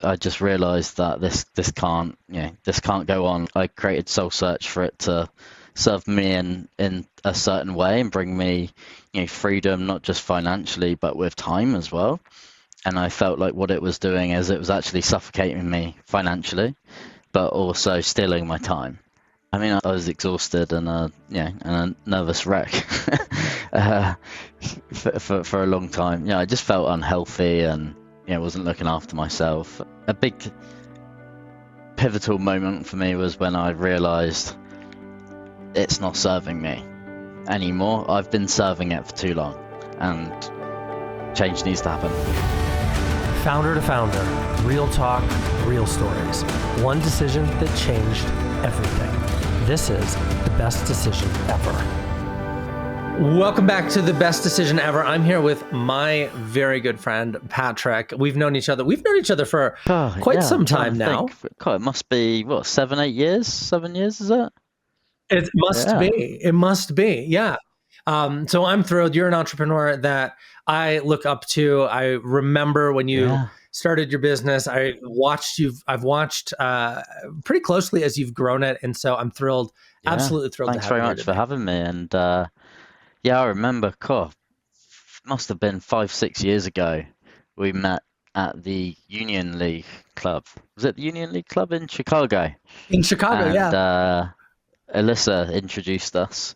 I just realized that this can't, this can't go on. I created Soul Search for it to serve me in a certain way and bring me, freedom, not just financially, but with time as well. And I felt like what it was doing is it was actually suffocating me financially, but also stealing my time. I mean, I was exhausted and a nervous wreck for a long time. I just felt unhealthy and wasn't looking after myself. A big pivotal moment for me was when I realized it's not serving me anymore. I've been serving it for too long, and change needs to happen. Founder to founder, real talk, real stories. One decision that changed everything. This is the best decision ever. Welcome back to the best decision ever. I'm here with my very good friend, Patrick. We've known each other for quite some time now. It must be, 7 years, is it? It must be. Yeah. So I'm thrilled. You're an entrepreneur that I look up to. I remember when you started your business. I've watched pretty closely as you've grown it. And so I'm thrilled, absolutely thrilled. Thanks very much for having me. And I remember, must have been 5-6 years ago. We met at the Union League Club. Was it the Union League Club in Chicago? In Chicago, and, Alyssa introduced us.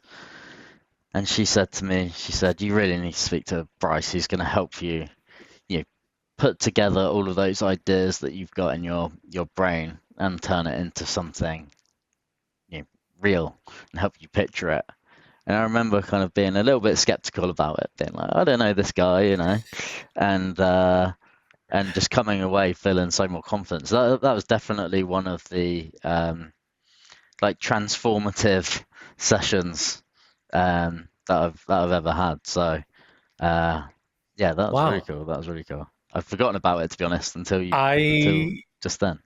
And she said to me, you really need to speak to Bryce. He's going to help you, put together all of those ideas that you've got in your brain and turn it into something real and help you picture it. And I remember kind of being a little bit skeptical about it, being like, I don't know this guy, and just coming away feeling so more confident. So that was definitely one of the transformative sessions that I've ever had. So that was really cool. That was really cool. I've forgotten about it, to be honest, until just then.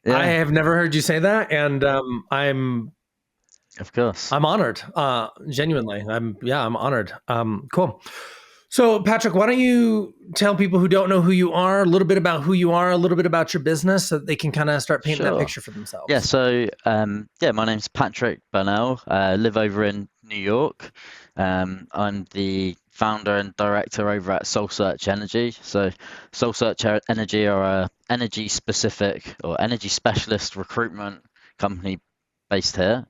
I have never heard you say that, and of course, I'm honored. Genuinely, I'm honored. Cool. So, Patrick, why don't you tell people who don't know who you are a little bit about who you are, a little bit about your business, so that they can kind of start painting that picture for themselves? Yeah. So, my name's Patrick Burnell. I live over in New York. I'm the founder and director over at Soul Search Energy. So, Soul Search Energy are a energy specific or energy specialist recruitment company based here.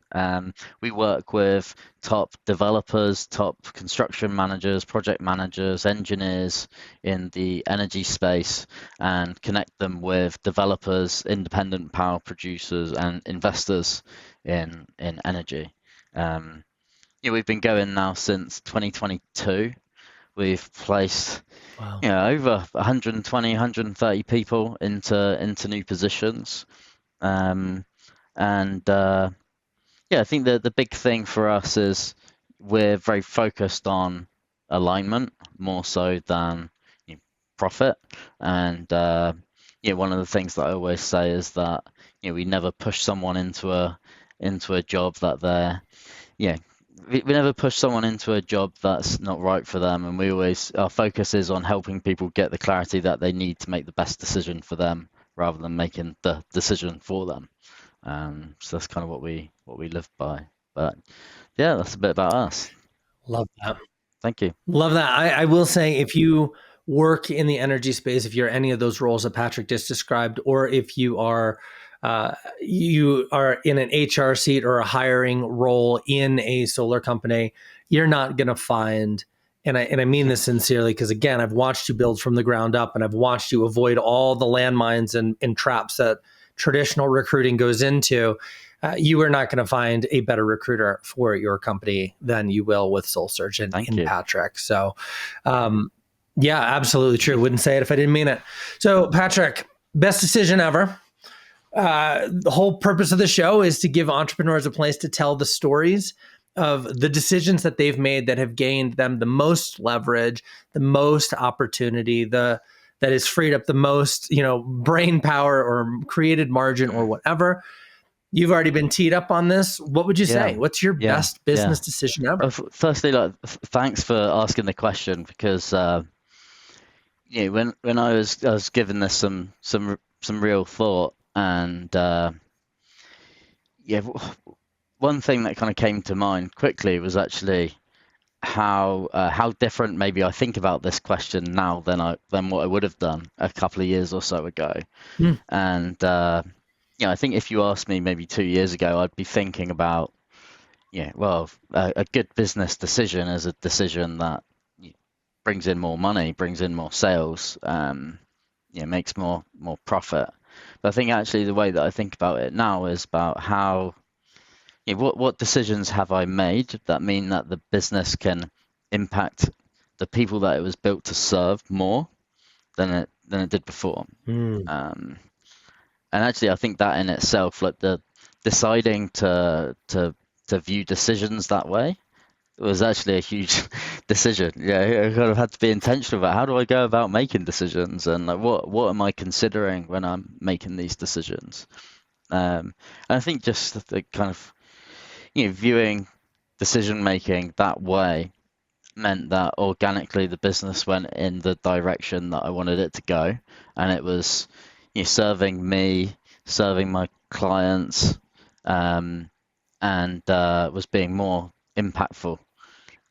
We work with top developers, top construction managers, project managers, engineers in the energy space, and connect them with developers, independent power producers, and investors in energy. We've been going now since 2022. We've placed over 120, 130 people into new positions. I think that the big thing for us is we're very focused on alignment more so than profit. And one of the things that I always say is that we never push someone into a job that they're we never push someone into a job that's not right for them, and our focus is on helping people get the clarity that they need to make the best decision for them rather than making the decision for them. So that's kind of what we live by. But that's a bit about us. Love that. Thank you. Love that. I will say, if you work in the energy space, if you're any of those roles that Patrick just described, or if you are in an HR seat or a hiring role in a solar company, you're not going to find, and I mean this sincerely, because again, I've watched you build from the ground up, and I've watched you avoid all the landmines and traps that traditional recruiting goes into. You are not going to find a better recruiter for your company than you will with Soul Search and Patrick. So, absolutely true. Wouldn't say it if I didn't mean it. So, Patrick, best decision ever. The whole purpose of the show is to give entrepreneurs a place to tell the stories of the decisions that they've made that have gained them the most leverage, the most opportunity, that has freed up the most, brain power or created margin or whatever. You've already been teed up on this. What would you say? What's your best business decision ever? Firstly, thanks for asking the question, because when I was given this some real thought, and yeah, one thing that kind of came to mind quickly was actually how different maybe I think about this question now than what I would have done a couple of years or so ago. Mm. And I think if you asked me maybe 2 years ago, I'd be thinking about, well, a good business decision is a decision that brings in more money, brings in more sales, makes more profit. But I think actually the way that I think about it now is about how, what decisions have I made that mean that the business can impact the people that it was built to serve more than it did before. Mm. Um, and actually, I think that in itself, like the deciding to view decisions that way was actually a huge decision. Yeah, I kind of had to be intentional about how do I go about making decisions, and like what am I considering when I'm making these decisions. And I think just the kind of viewing decision making that way meant that organically the business went in the direction that I wanted it to go, and it was serving me, serving my clients, and was being more impactful.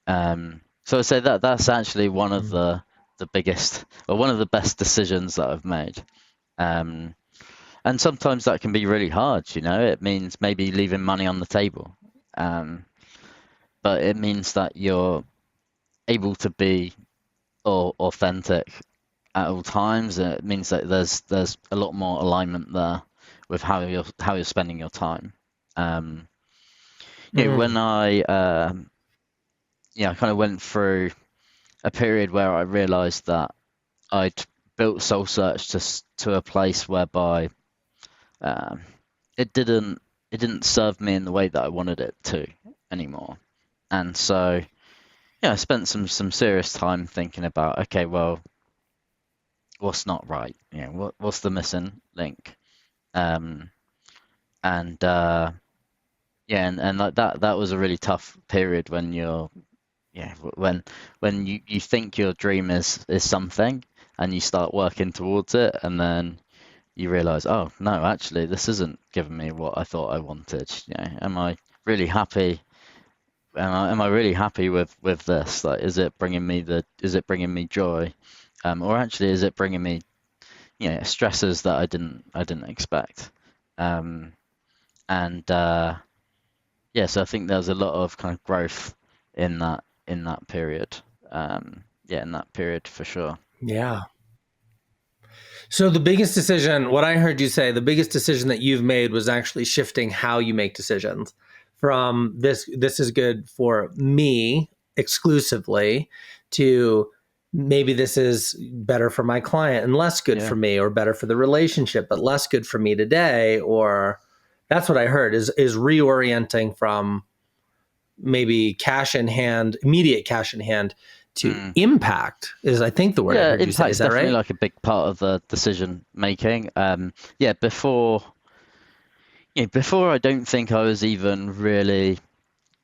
So I'd say that that's actually one of Mm. the biggest, or one of the best decisions that I've made. Um, and sometimes that can be really hard. It means maybe leaving money on the table, um, but it means that you're able to be authentic at all times. It means that there's a lot more alignment there with how you're spending your time. Um, when Mm. I kind of went through a period where I realized that I'd built Soul Search to a place whereby um, it didn't it didn't serve me in the way that I wanted it to anymore. And so I spent some serious time thinking about, okay, well, what's not right? What's the missing link? Um, and and like that was a really tough period when you think your dream is something, and you start working towards it, and then you realize, oh no, actually this isn't giving me what I thought I wanted. Am I really happy? Am I really happy with this? Like, is it bringing me joy? Or actually, is it bringing me stresses that I didn't expect? Um, and so I think there's a lot of kind of growth in that period. In that period for sure. Yeah. So the biggest decision, what I heard you say, the biggest decision that you've made was actually shifting how you make decisions from this is good for me exclusively to maybe this is better for my client and less good Yeah. for me, or better for the relationship but less good for me today. Or that's what I heard is reorienting from maybe cash in hand, immediate cash in hand, to Mm. impact is, I think, the word I Yeah, heard you say. impact's Is that definitely right? like a big part of the decision making. Before I don't think I was even really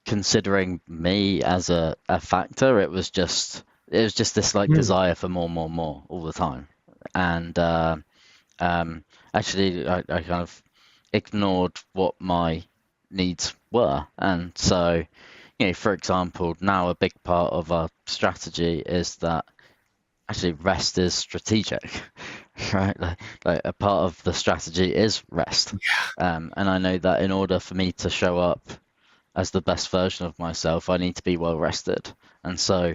considering me as a factor. It was just this like Mm. desire for more, more, more all the time. And um, actually, I kind of ignored what my needs were. And so, for example, now a big part of our strategy is that actually rest is strategic, right? Like a part of the strategy is rest. And I know that in order for me to show up as the best version of myself, I need to be well rested. And so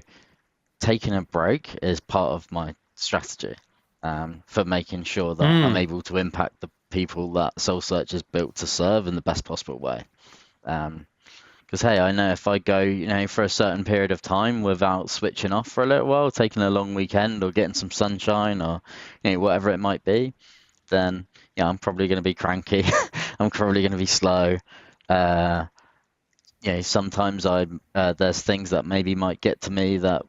taking a break is part of my strategy, for making sure that I'm Mm. able to impact the people that Soul Search is built to serve in the best possible way. Because hey, I know if I go, for a certain period of time without switching off for a little while, taking a long weekend or getting some sunshine or whatever it might be, then I'm probably going to be cranky. I'm probably going to be slow. Uh, Sometimes there's things that maybe might get to me that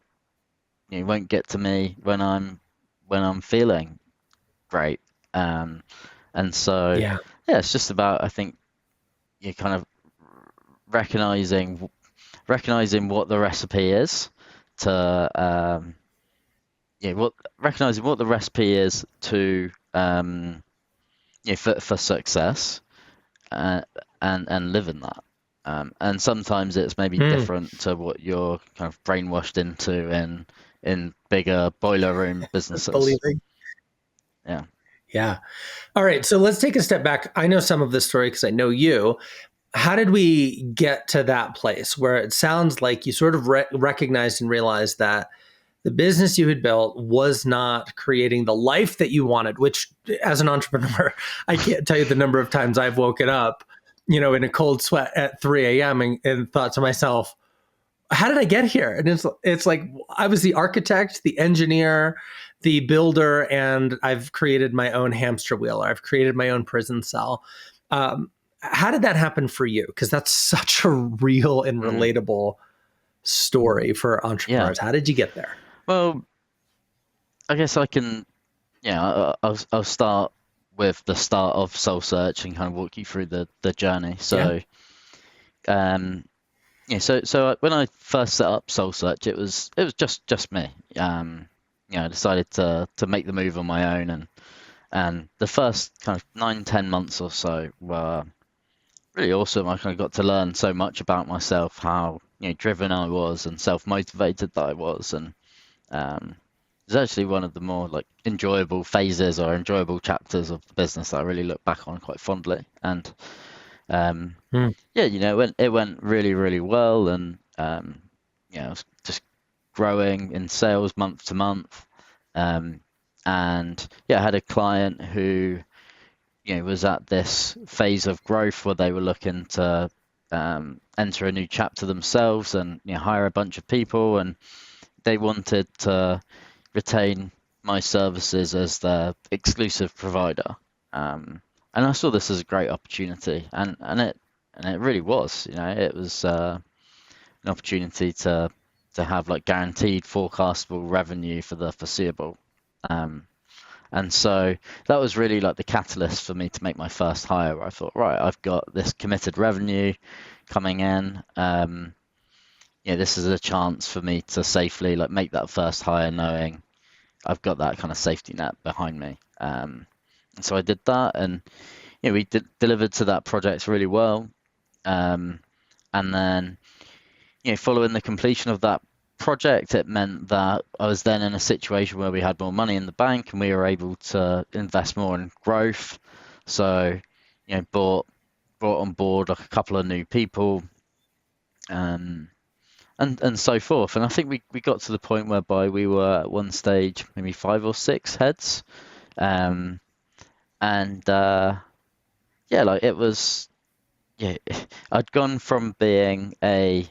won't get to me when I'm feeling great. Um, and so Yeah. it's just about, I think, you kind of recognizing what the recipe is to yeah, what recognizing what the recipe is to for success, uh, and live in that. And sometimes it's maybe Mm, different to what you're kind of brainwashed into in bigger boiler room businesses. believing. Yeah. Yeah. All right. So let's take a step back. I know some of this story because I know you. How did we get to that place where it sounds like you sort of recognized and realized that the business you had built was not creating the life that you wanted, which as an entrepreneur, I can't tell you the number of times I've woken up, in a cold sweat at 3 a.m. and thought to myself, how did I get here? And it's like I was the architect, the engineer, the builder, and I've created my own hamster wheel. Or I've created my own prison cell. How did that happen for you? Because that's such a real and Mm, relatable story for yeah. entrepreneurs. How did you get there? Well, I guess I can. Yeah, I'll start with the start of Soul Search and kind of walk you through the journey. Yeah. Um, so when I first set up Soul Search, it was just me. I decided to make the move on my own, and the first kind of 9, 10 months or so were really awesome. I kind of got to learn so much about myself, how driven I was and self-motivated that I was, and it's actually one of the more like enjoyable phases or enjoyable chapters of the business that I really look back on quite fondly. And um, Hmm. yeah, it went really really well, and I was just growing in sales month to month. Um, and yeah, I had a client who was at this phase of growth where they were looking to enter a new chapter themselves and hire a bunch of people, and they wanted to retain my services as their exclusive provider. And I saw this as a great opportunity, and it really was. It was an opportunity to have like guaranteed forecastable revenue for the foreseeable. Um, and so that was really like the catalyst for me to make my first hire, where I thought, right, I've got this committed revenue coming in. This is a chance for me to safely like make that first hire, knowing I've got that kind of safety net behind me. And so I did that, and we delivered to that project really well. Um, and then following the completion of that project, it meant that I was then in a situation where we had more money in the bank and we were able to invest more in growth. So, brought on board like a couple of new people, um, and so forth. And I think we got to the point whereby we were at one stage maybe 5 or 6 heads, um, and yeah, like it was yeah, I'd gone from being a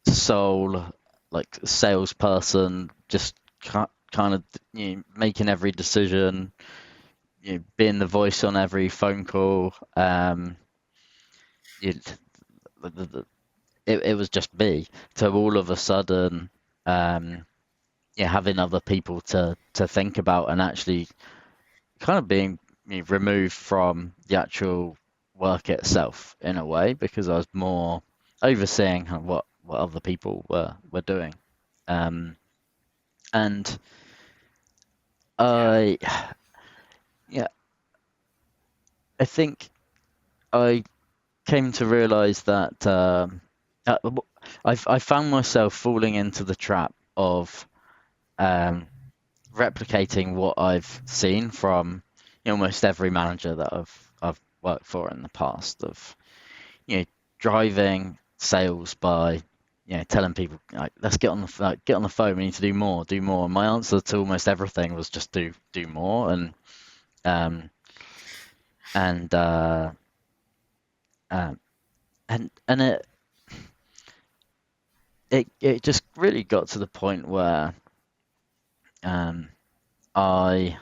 sole like salesperson, just kind of making every decision, being the voice on every phone call. It, it was just me. To all of a sudden, um, having other people to think about, and actually kind of being removed from the actual work itself in a way, because I was more overseeing kind of what other people were doing. Um, and Yeah. I, yeah, I think I came to realize that uh, I found myself falling into the trap of um, replicating what I've seen from almost every manager that I've worked for in the past, of you know driving sales by telling people like, let's get on the phone, we need to do more. And my answer to almost everything was just do more, um and um and it just really got to the point where um I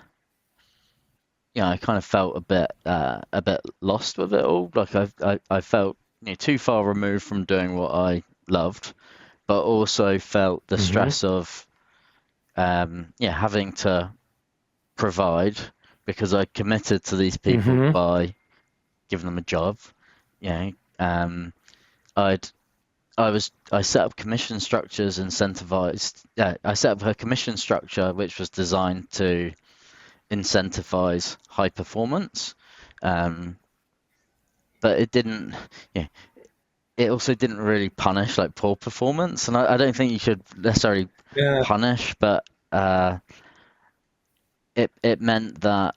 I kind of felt a bit lost with it all. Like I felt too far removed from doing what I loved, but also felt the Hmm. stress of having to provide, because I committed to these people Hmm. by giving them a job. You know, um, I'd I set up commission structures incentivized. Yeah, I set up a commission structure which was designed to incentivize high performance, um, but it didn't. Yeah, it also didn't really punish like poor performance, and I don't think you should necessarily Yeah. punish, but it meant that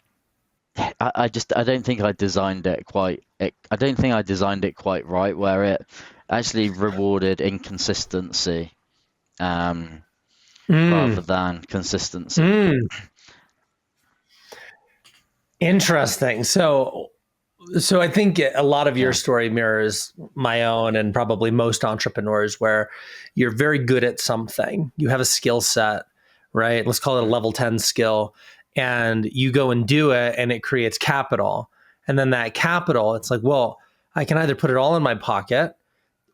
I don't think I designed it quite. I don't think I designed it quite right, where it actually rewarded inconsistency um, rather Mm. than consistency. Mm. Interesting. So I think a lot of your Yeah, story mirrors my own and probably most entrepreneurs, where you're very good at something. You have a skill set, right? Let's call it a mm, level 10 skill. And you go and do it, and it creates capital. And then that capital, it's like, well, I can either put it all in my pocket,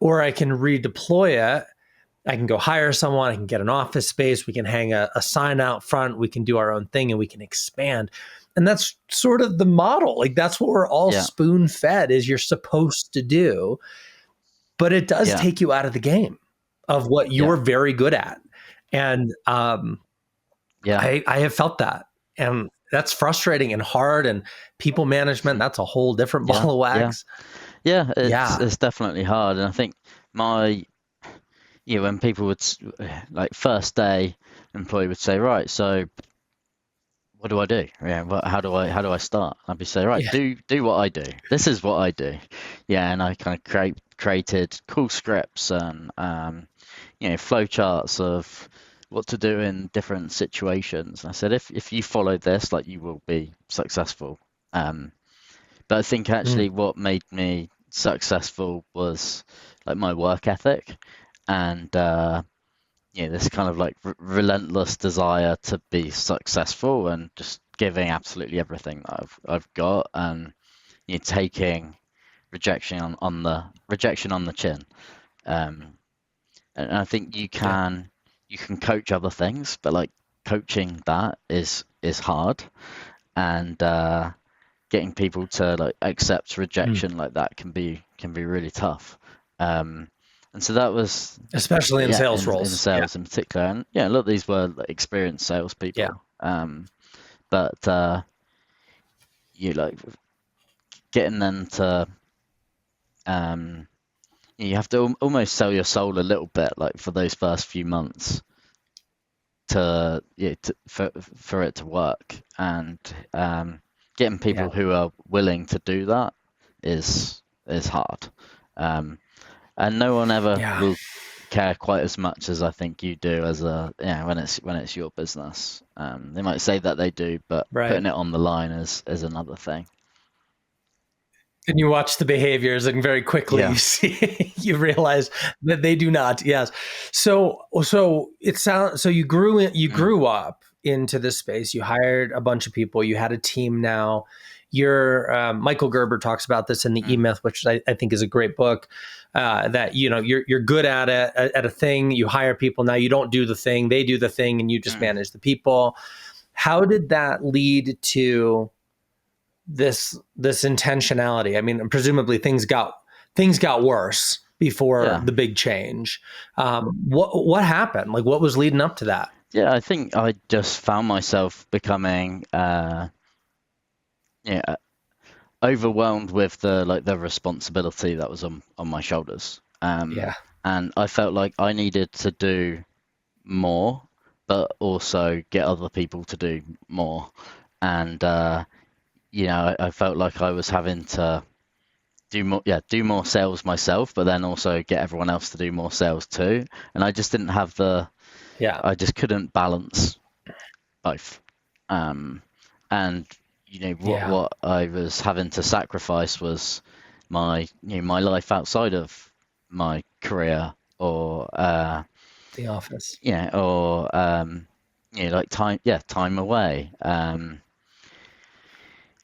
or I can redeploy it. I can go hire someone. I can get an office space. We can hang a sign out front. We can do our own thing, and we can expand. And that's sort of the model. Like, that's what we're all yeah, spoon fed is you're supposed to do. But it does yeah, take you out of the game of what yeah, you're very good at. And yeah, I have felt that. And that's frustrating and hard. And people management, that's a whole different yeah, ball of yeah, wax. yeah. Yeah. It's definitely hard, and I think my when people would like first day employee would say, right, so what do I do? Yeah, how do I start? I'd be say, right, Yeah. do what I do. This is what I do. Yeah, and I kind of created cool scripts and flow charts of what to do in different situations. I said, if you follow this, like you will be successful. Um, but I think Mm. actually what made me successful was like my work ethic and this kind of like relentless desire to be successful and just giving absolutely everything that I've got and taking rejection on the chin. Um, and I think Yeah. you can coach other things, but like coaching that is hard and getting people to like accept Mm. rejection like that can be really tough. Um, and so that was Especially in yeah, sales in roles. Yeah. sales in particular, and yeah, a lot of these were like, experienced Yeah. salespeople. But you like getting them to um, you have to almost sell your soul a little bit, like for those first few months for it to work, and getting Yeah. people who are willing to do that is hard. Um, and no one ever Yeah. will care quite as much as I think you do as a when it's your business. They might say that they do, but Right. putting it on the line is another thing. And you watch the behaviors, and very quickly you Yeah. see you realize that they do not. Yes. So it sounds so you Mm, grew up into this space. You hired a bunch of people. You had a team now. Your Michael Gerber talks about this in the E mm, Myth, which I think is a great book. That you're good at it at a thing. You hire people now. You don't do the thing; they do the thing, and you just mm. manage the people. How did that lead to this intentionality? I mean, presumably things got worse before Yeah. the big change. What happened? Like, what was leading up to that? Yeah, I think I just found myself becoming yeah, overwhelmed with the responsibility that was on my shoulders. Yeah, And I felt like I needed to do more, but also get other people to do more. And I felt like I was having to do more sales myself, but then also get everyone else to do more sales too. And I just didn't have yeah, I just couldn't balance both. Um, and yeah. what I was having to sacrifice was my life outside of my career or The Office. like time away.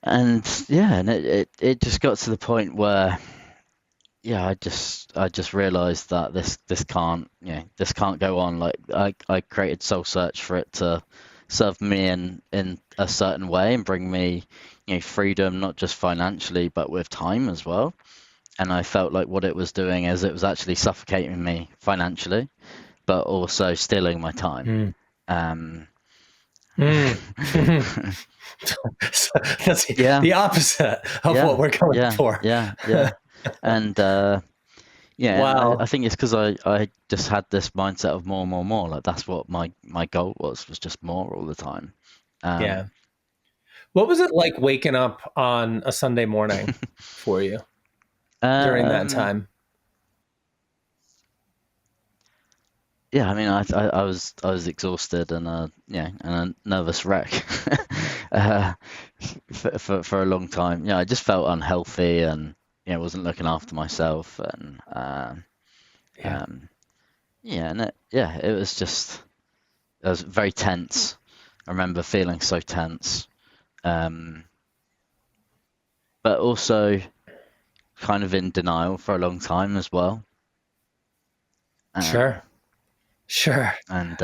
And it just got to the point where I just realized that this can't go on. Like I created Soul Search for it to serve me in a certain way and bring me freedom, not just financially but with time as well. and I felt like what it was doing is it was actually suffocating me financially, but also stealing my time. Mm. Um, Mm. So that's yeah, the opposite of what yeah, we're going yeah, for. yeah, yeah, and yeah, and I Wow. think it's because I just had this mindset of more, more, more. Like that's what my goal was just more all the time. Um, Yeah. What was it like waking up on a Sunday morning for you during that um, time? yeah, I mean, I was exhausted and yeah, and a nervous wreck uh, for a long time. Yeah, I just felt unhealthy and wasn't looking after myself and Yeah. um, yeah, and it was just it was very tense. I remember feeling so tense, um, but also kind of in denial for a long time as well. Um, Sure. Sure. and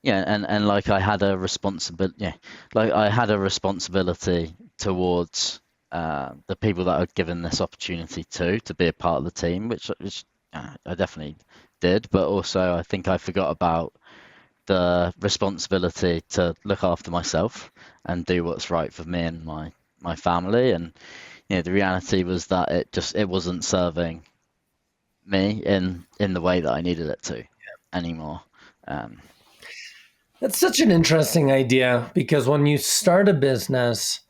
Yeah, and like I had a responsibility, like I had a responsibility towards the people that I'd given this opportunity to be a part of the team, which I definitely did, but also I think I forgot about the responsibility to look after myself and do what's right for me and my family. And the reality was that it wasn't serving me in the way that I needed it to anymore. Um, That's such an interesting idea because when you start a business,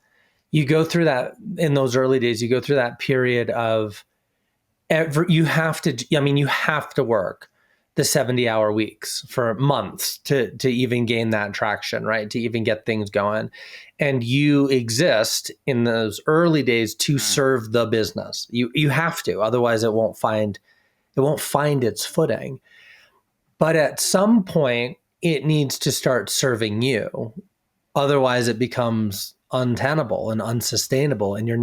you go through that in those early days, you go through that period of you have to, I mean, you have to work the 70-hour weeks for months to even gain that traction, right? To even get things going. And you exist in those early days to mm, serve the business. You have to, otherwise it won't find its footing. But at some point it needs to start serving you. Otherwise it becomes untenable and unsustainable and you're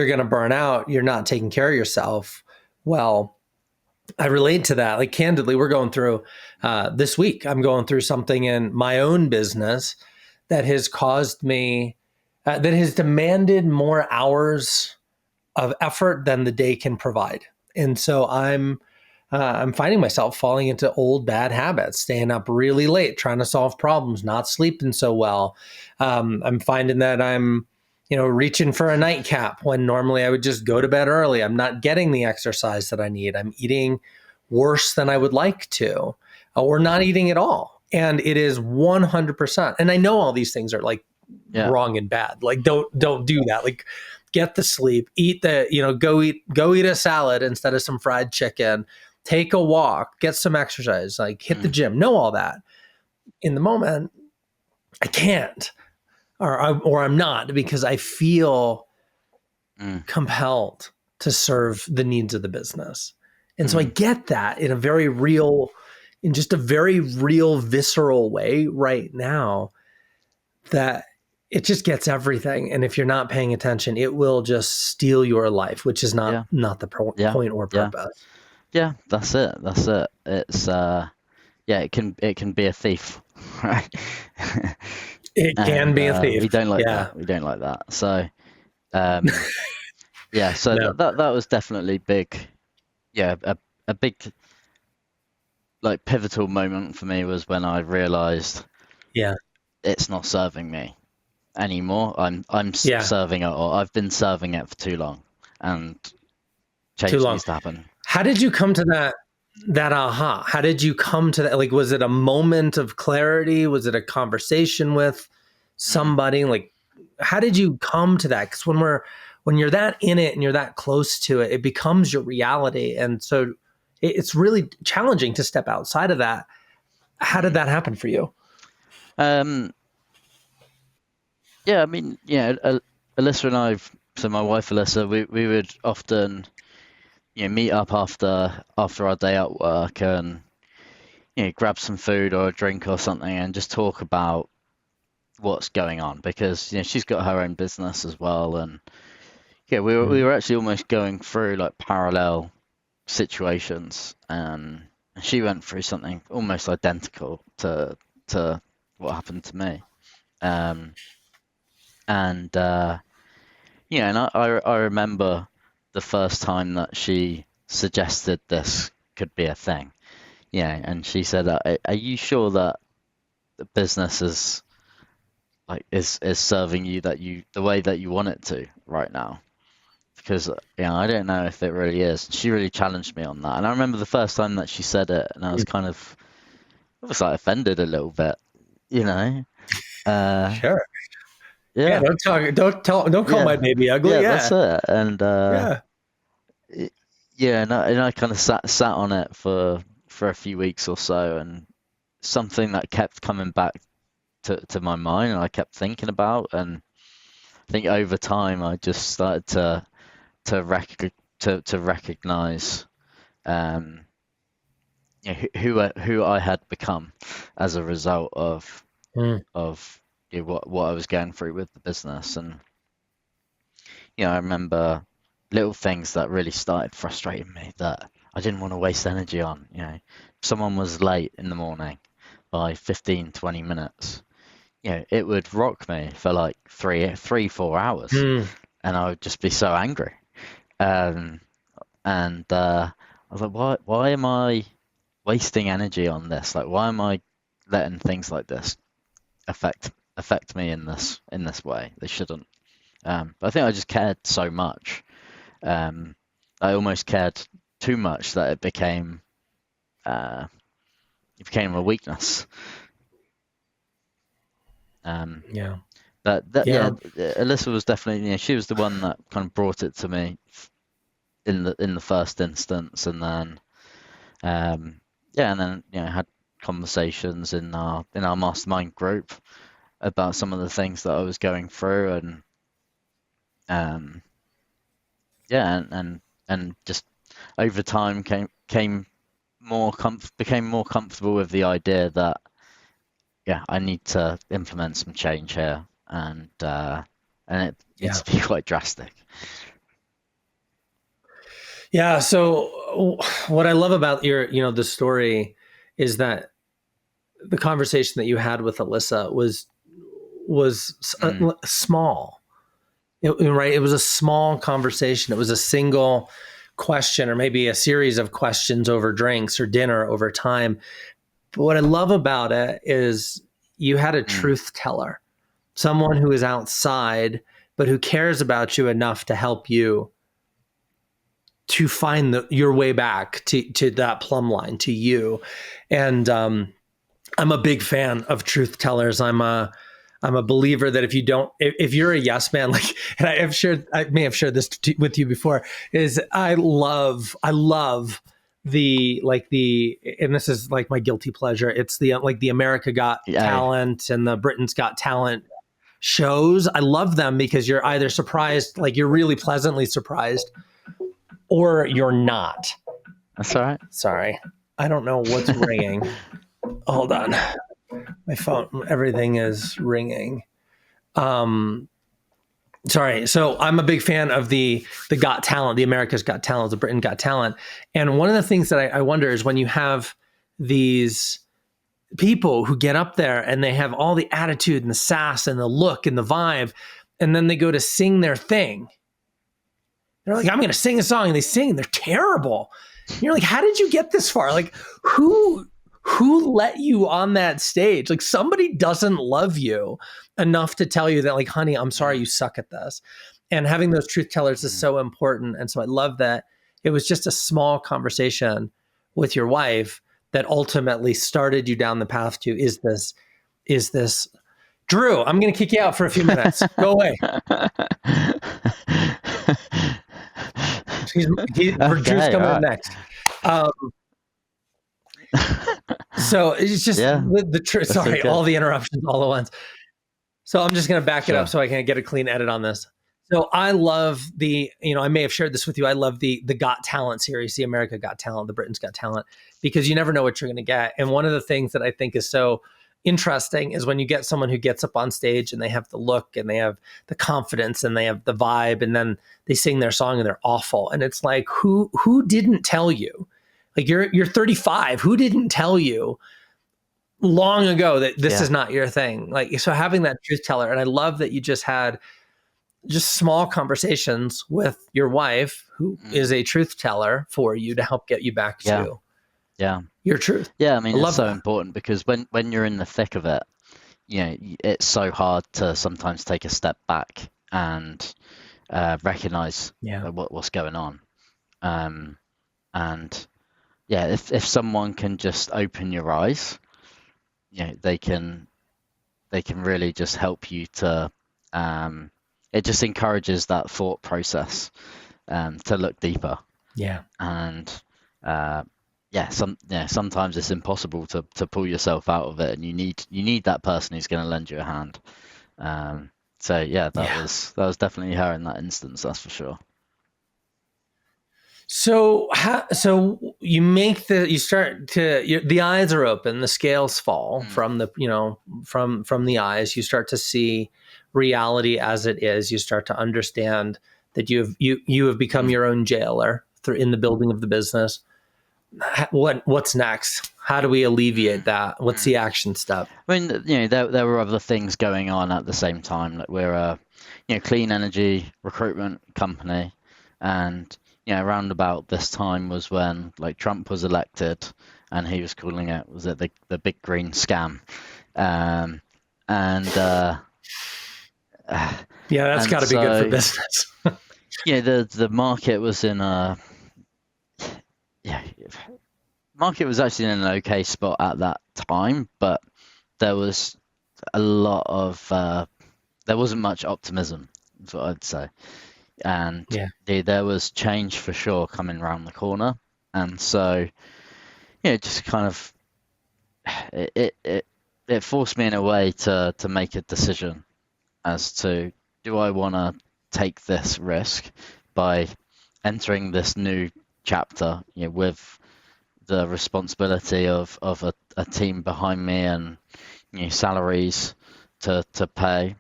going to burn out, you're not taking care of yourself. Well, I relate to that. Like candidly, we're going through this week. I'm going through something in my own business that has caused me, that has demanded more hours of effort than the day can provide. And so I'm finding myself falling into old bad habits, staying up really late, trying to solve problems, not sleeping so well. I'm finding that I'm, reaching for a nightcap when normally I would just go to bed early. I'm not getting the exercise that I need. I'm eating worse than I would like to, or not eating at all. And it is 100%. And I know all these things are like yeah. wrong and bad. Like don't do that. Like get the sleep, eat go eat a salad instead of some fried chicken, take a walk, get some exercise, like hit the Mm, gym, know all that. In the moment, I can't, or I'm not because I feel mm, compelled to serve the needs of the business. And so I mm. get that in just a very real, visceral way right now, that it just gets everything. And if you're not paying attention, it will just steal your life, which is Yeah, not the yeah, point or yeah, purpose. yeah. That's it. That's it. It's yeah. It can be a thief, right? It can And be a thief. we don't like Yeah. that. We don't like that. So um, yeah. So No. that was definitely big. Yeah, a big like pivotal moment for me was when I realized Yeah. it's not serving me anymore. I'm Yeah. serving it, or I've been serving it for too long, and Too change long. needs to happen. How did you come to that aha? How did you come to that? Like, was it a moment of clarity? Was it a conversation with Mm, somebody? Like, how did you come to that? Because when you're that in it and you're that close to it, it becomes your reality. And so it's really challenging to step outside of that. How did mm. that happen for you? Um, Yeah, I mean, Alyssa and so my wife Alyssa, we would often, meet up after our day at work and, grab some food or a drink or something and just talk about what's going on because, she's got her own business as well. And yeah, we Mm. were actually almost going through like parallel situations. And she went through something almost identical to what happened to me. Um, and, and I remember. the first time that she suggested this could be a thing. Yeah, and she said, "Are you sure that the business is serving you the way that you want it to right now?" Because I don't know if it really is. She really challenged me on that, and I remember the first time that she said it, and I was like offended a little bit, you know. Uh, Sure. Yeah. yeah, Don't call yeah, my baby ugly. yeah, Yeah. that's it. And Yeah. it- yeah, and I kind of sat on it for a few weeks or so, and something that kept coming back to my mind, and I kept thinking about, and I think over time I just started to rec to recognize um who I had become as a result Mm, of what I was going through with the business. And I remember little things that really started frustrating me that I didn't want to waste energy on. If someone was late in the morning by 15, 20 minutes, it would rock me for like 4 hours, mm, and I would just be so angry. Um, and I was like, why am I wasting energy on this? Like, why am I letting things like this affect me in this way? They shouldn't. But I think I just cared so much. Um, I almost cared too much that uh, it became a weakness. Um, yeah. that yeah, Yeah. Alyssa was definitely, she was the one that kind of brought it to me in the first instance, and then had conversations in our mastermind group about some of the things that I was going through, and um, yeah, and just over time became more comfortable with the idea that I need to implement some change here, and it needs Yeah. to be quite drastic. Yeah. So what I love about the story is that the conversation that you had with Alyssa was Mm, small. Right? It was a small conversation. It was a single question, or maybe a series of questions over drinks or dinner over time. But what I love about it is you had a mm, truth teller, someone who is outside, but who cares about you enough to help you to find your way back to that plumb line, to you. And I'm a big fan of truth tellers. I'm a believer that if you're a yes man, like, and I may have shared this with you before, is I love and this is like my guilty pleasure. It's the America Got yeah, Talent and the Britain's Got Talent shows. I love them because you're either surprised, like you're really pleasantly surprised, or you're not. that's all right. Sorry. I don't know what's ringing. Hold on. My phone, everything is ringing. Um, Sorry. So I'm a big fan of the Got Talent, the America's Got Talent, the Britain Got Talent. And one of the things that I wonder is when you have these people who get up there and they have all the attitude and the sass and the look and the vibe, and then they go to sing their thing. They're like, I'm going to sing a song, and they sing, and they're terrible. And you're like, how did you get this far? Like, who let you on that stage? Like, somebody doesn't love you enough to tell you that, like, honey, I'm sorry, Mm, you suck at this. And having those truth tellers is mm, so important. And so I love that it was just a small conversation with your wife that ultimately started you down the path to is this Drew, I'm going to kick you out for a few minutes. Go away. Drew's Okay, all coming in right. next. Um, so it's just Yeah, the truth. that's Sorry, okay. all the interruptions all at once. So I'm just going to back it up Sure. so I can get a clean edit on this. So I love I may have shared this with you. I love the Got Talent series, the America Got Talent, the Britain's Got Talent, because you never know what you're going to get. And one of the things that I think is so interesting is when you get someone who gets up on stage and they have the look and they have the confidence and they have the vibe, and then they sing their song and they're awful. And it's like, who didn't tell you? Like, you're 35. Who didn't tell you long ago that this Yeah. is not your thing? Like, so having that truth teller, and I love that you just had just small conversations with your wife, who is a truth teller for you to help get you back Yeah, to yeah, your truth. yeah. I I mean, it's love so that. important because when you're in the thick of it, it's so hard to sometimes take a step back and recognize Yeah. what's going on. Um, and yeah, if someone can just open your eyes, they can really just help you to. Um, it just encourages that thought process to look deeper. Yeah. And uh, sometimes it's impossible to pull yourself out of it, and you need that person who's going to lend you a hand. So yeah, that Yeah. was definitely her in that instance, that's for sure. So you start to the eyes are open, the scales fall Mm, from from the eyes. You start to see reality as it is. You start to understand that you have become mm, your own jailer through in the building of the business. What's next? How do we alleviate mm, that? What's mm. the action step? I mean, there were other things going on at the same time. Like we're a, clean energy recruitment company, and around about this time was when like Trump was elected, and he was calling it, was it the big green scam, um, and Yeah, that's and got to be good for so business. the market was in a yeah market was actually in an okay spot at that time, but there was a lot of there wasn't much optimism, is what I'd say. And Yeah. there was change for sure coming around the corner. And so, just kind of it it, it, it forced me in a way to make a decision as to, do I want to take this risk by entering this new chapter, with the responsibility of a team behind me, and salaries to pay,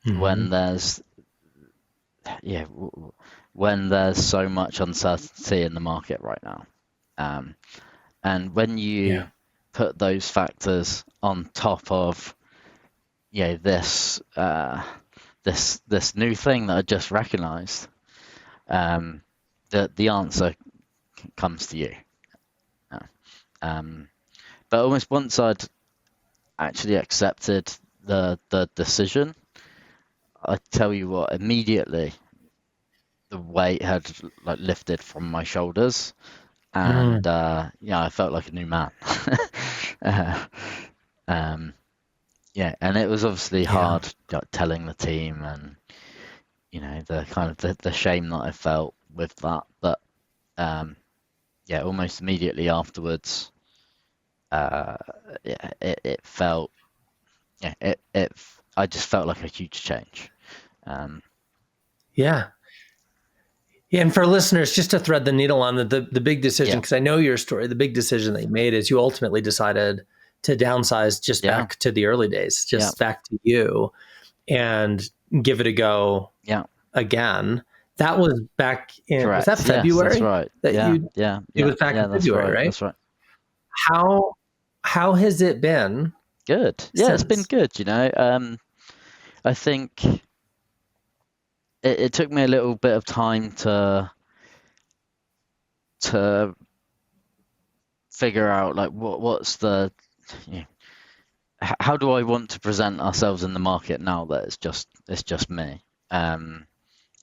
Hmm. when there's yeah, when there's so much uncertainty in the market right now. Um, and when you Yeah. put those factors on top of, this this new thing that I just recognized, um, the answer comes to you. Uh, Um, but almost once I'd actually accepted the decision, I tell you what, immediately the weight had like lifted from my shoulders, and Mm. I felt like a new man. uh, um, and it was obviously Yeah. hard, like, telling the team, and the kind of the shame that I felt with that. But almost immediately afterwards, uh, it felt, it I just felt like a huge change. Um, Yeah. Yeah, and for listeners, just to thread the needle on the big decision, yeah, because I know your story, the big decision that you made is you ultimately decided to downsize just yeah, back to the early days, yeah, just back to you, and give it a go yeah. again. That was back in, was that Correct. Yes, that's February right. that Yeah, you, yeah, it yeah, was back yeah. in That's February, right. right? That's right. How, how has it been Good. Yeah, it's been since? good. I think it took me a little bit of time to figure out, like, what's the you know, how do I want to present ourselves in the market now that it's just me. Um,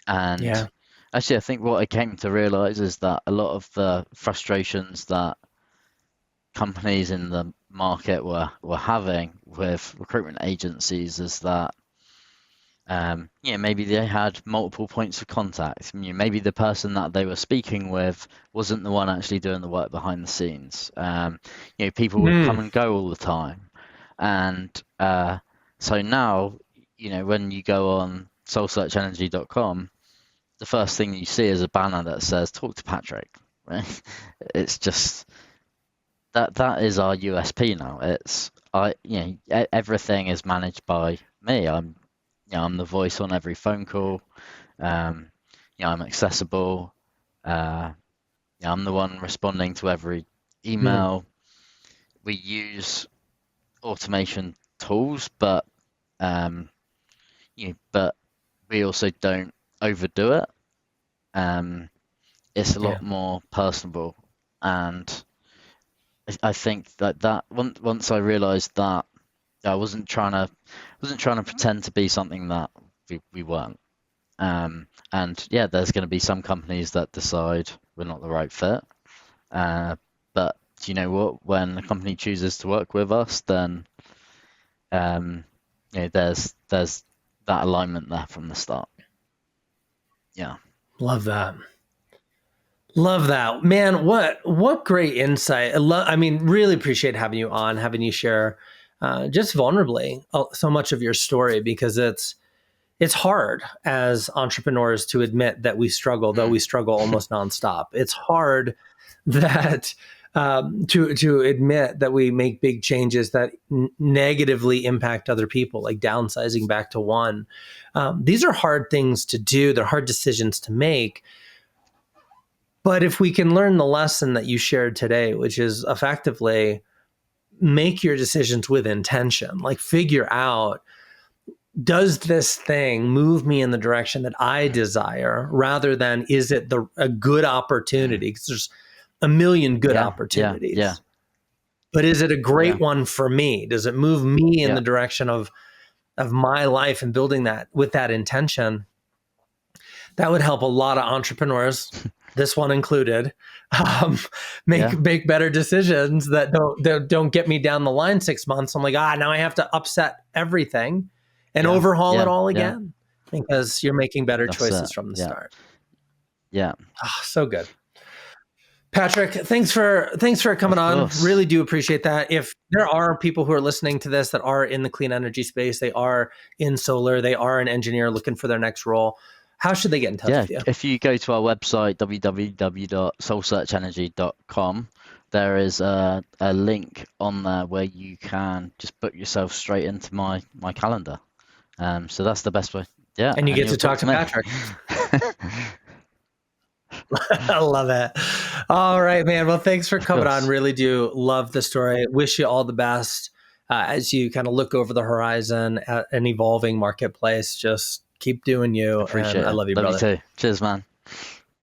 and Yeah. actually, I think what I came to realize is that a lot of the frustrations that companies in the market were having with recruitment agencies is that, maybe they had multiple points of contact. Maybe the person that they were speaking with wasn't the one actually doing the work behind the scenes. People would come Mm. and go all the time, and so now, when you go on soulsearchenergy.com, the first thing you see is a banner that says "Talk to Patrick." Right? It's just that is our USP now. Everything is managed by me. I'm the voice on every phone call. Um, I'm accessible. Uh, I'm the one responding to every Mm. email. We use automation tools, but um, but we also don't overdo it. It's a Yeah. lot more personable, and I think that once I realized that I wasn't trying to pretend to be something that we weren't. And yeah, there's going to be some companies that decide we're not the right fit. But you know what? When a company chooses to work with us, then um, there's that alignment there from the start. Yeah. Love that. Love that, man. What great insight. I mean, really appreciate having you on, having you share just vulnerably so much of your story, because it's hard as entrepreneurs to admit that we struggle, though Mm. we struggle almost nonstop. It's hard that to admit that we make big changes that negatively impact other people, like downsizing back to one. These are hard things to do. They're hard decisions to make. But if we can learn the lesson that you shared today, which is effectively make your decisions with intention, like figure out, does this thing move me in the direction that I desire, rather than is it a good Mm. opportunity? Because there's a million good Yeah. Yeah. Yeah. opportunities, but is it a Yeah. great one for me? Does it move me in Yeah. the direction of my life, and building that with that intention? That would help a lot of entrepreneurs, this one included, um, Yeah. make better decisions that don't get me down the line 6 months. I'm like, now I have to upset everything and Yeah. overhaul it Yeah. all Yeah. again, because you're making better That's choices it. from the Yeah. start. Yeah. So good. Patrick, thanks for coming Of on. course. Really do appreciate that. If there are people who are listening to this that are in the clean energy space, they are in solar, they are an engineer looking for their next role, how should they get in touch Yeah, with you? if you go to our website, www.soulsearchenergy.com, there is a link on there where you can just book yourself straight into my calendar. So that's the best way. Yeah, And you and get you'll to talk talk to to me. Patrick. I love it. All right, man. Well, thanks for Of coming on. course. Really do love the story. Wish you all the best as you kind of look over the horizon at an evolving marketplace. Just keep doing you. And Appreciate I it. love you, Love you brother. too. Cheers, man.